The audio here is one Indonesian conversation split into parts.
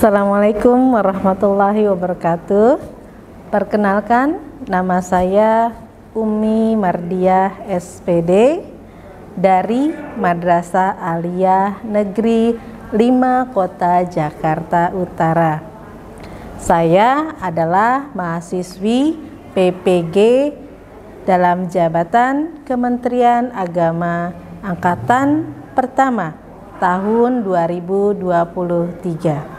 Assalamualaikum warahmatullahi wabarakatuh. Perkenalkan, nama saya Umi Mardiah SPD dari Madrasah Aliyah Negeri 5 Kota Jakarta Utara. Saya adalah mahasiswi PPG dalam jabatan Kementerian Agama Angkatan Pertama tahun 2023.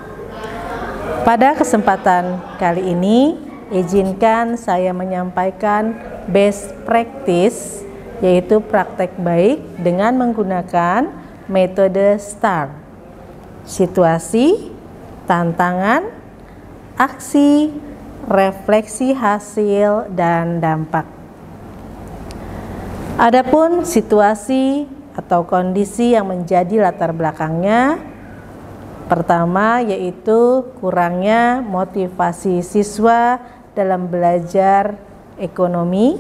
Pada kesempatan kali ini, izinkan saya menyampaikan best practice, yaitu praktek baik dengan menggunakan metode STAR: situasi, tantangan, aksi, refleksi hasil, dan dampak. Adapun situasi atau kondisi yang menjadi latar belakangnya, pertama yaitu kurangnya motivasi siswa dalam belajar ekonomi.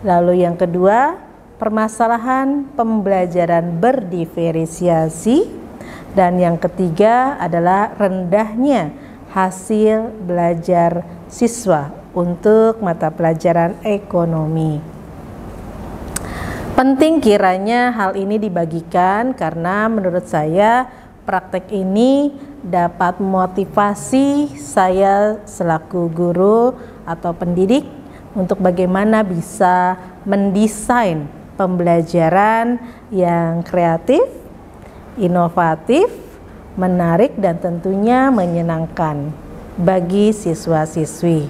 Lalu yang kedua, permasalahan pembelajaran berdiferensiasi. Dan yang ketiga adalah rendahnya hasil belajar siswa untuk mata pelajaran ekonomi. Penting kiranya hal ini dibagikan karena menurut saya praktek ini dapat memotivasi saya selaku guru atau pendidik untuk bagaimana bisa mendesain pembelajaran yang kreatif, inovatif, menarik, dan tentunya menyenangkan bagi siswa-siswi.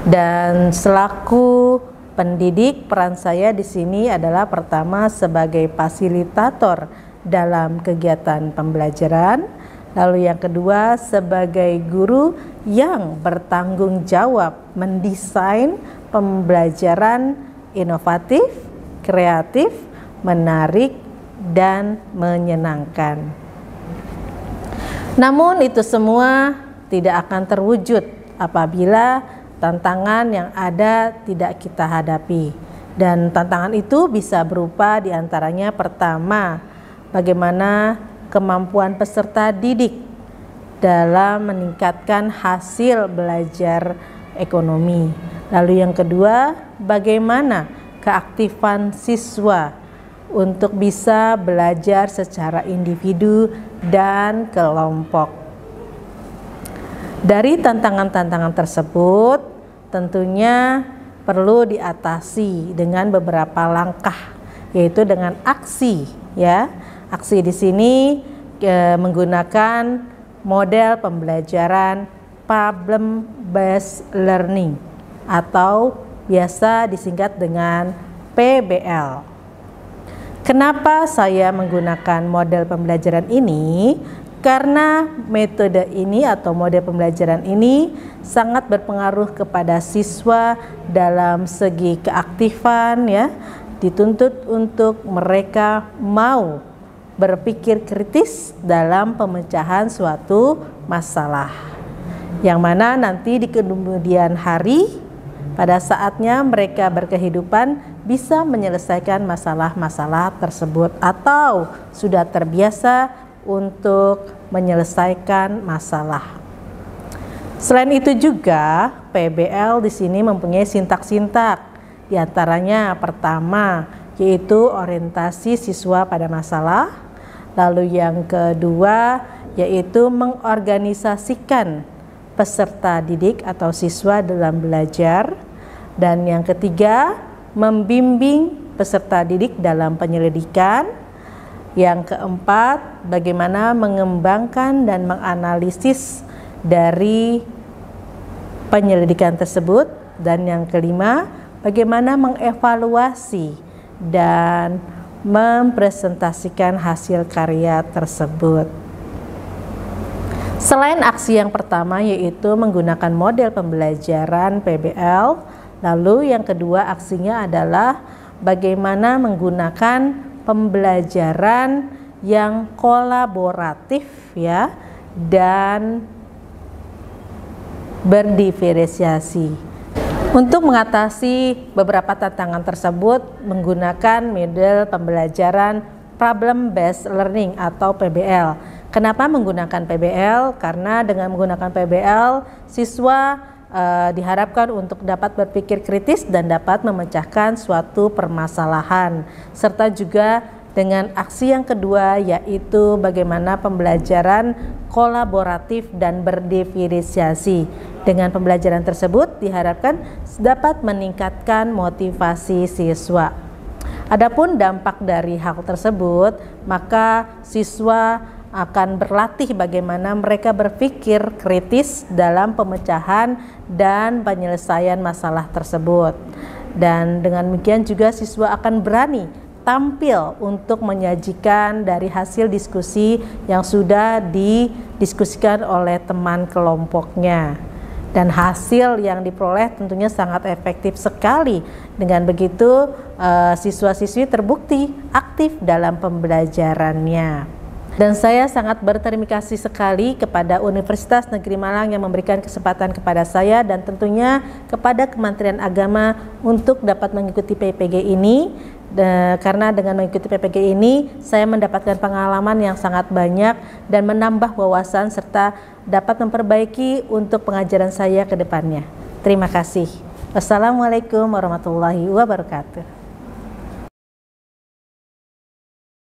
Dan selaku pendidik, peran saya di sini adalah pertama sebagai fasilitator dalam kegiatan pembelajaran, lalu yang kedua sebagai guru yang bertanggung jawab mendesain pembelajaran inovatif, kreatif, menarik, dan menyenangkan. Namun itu semua tidak akan terwujud apabila tantangan yang ada tidak kita hadapi. Dan tantangan itu bisa berupa diantaranya pertama, bagaimana kemampuan peserta didik dalam meningkatkan hasil belajar ekonomi. Lalu yang kedua, bagaimana keaktifan siswa untuk bisa belajar secara individu dan kelompok. Dari tantangan-tantangan tersebut, tentunya perlu diatasi dengan beberapa langkah, yaitu dengan aksi, ya. Aksi di sini menggunakan model pembelajaran problem based learning atau biasa disingkat dengan PBL. Kenapa saya menggunakan model pembelajaran ini? Karena metode ini atau model pembelajaran ini sangat berpengaruh kepada siswa dalam segi keaktifan, ya. Dituntut untuk mereka mau berpikir kritis dalam pemecahan suatu masalah, yang mana nanti di kemudian hari pada saatnya mereka berkehidupan bisa menyelesaikan masalah-masalah tersebut atau sudah terbiasa untuk menyelesaikan masalah. Selain itu juga PBL di sini mempunyai sintak-sintak, di antaranya pertama yaitu orientasi siswa pada masalah. Lalu yang kedua yaitu mengorganisasikan peserta didik atau siswa dalam belajar. Dan yang ketiga, membimbing peserta didik dalam penyelidikan. Yang keempat, bagaimana mengembangkan dan menganalisis dari penyelidikan tersebut. Dan yang kelima, bagaimana mengevaluasi dan mempresentasikan hasil karya tersebut. Selain aksi yang pertama yaitu menggunakan model pembelajaran PBL, lalu yang kedua aksinya adalah bagaimana menggunakan pembelajaran yang kolaboratif, ya, dan berdiferensiasi. Untuk mengatasi beberapa tantangan tersebut menggunakan model pembelajaran problem based learning atau PBL. Kenapa menggunakan PBL? Karena dengan menggunakan PBL, siswa diharapkan untuk dapat berpikir kritis dan dapat memecahkan suatu permasalahan, serta juga dengan aksi yang kedua, yaitu bagaimana pembelajaran kolaboratif dan berdiferensiasi. Dengan pembelajaran tersebut diharapkan dapat meningkatkan motivasi siswa. Adapun dampak dari hal tersebut, maka siswa akan berlatih bagaimana mereka berpikir kritis dalam pemecahan dan penyelesaian masalah tersebut. Dan dengan demikian juga siswa akan berani tampil untuk menyajikan dari hasil diskusi yang sudah didiskusikan oleh teman kelompoknya. Dan hasil yang diperoleh tentunya sangat efektif sekali. Dengan begitu siswa-siswi terbukti aktif dalam pembelajarannya. Dan saya sangat berterima kasih sekali kepada Universitas Negeri Malang yang memberikan kesempatan kepada saya dan tentunya kepada Kementerian Agama untuk dapat mengikuti PPG ini. Karena dengan mengikuti PPG ini saya mendapatkan pengalaman yang sangat banyak dan menambah wawasan serta dapat memperbaiki untuk pengajaran saya ke depannya. Terima kasih. Wassalamualaikum warahmatullahi wabarakatuh.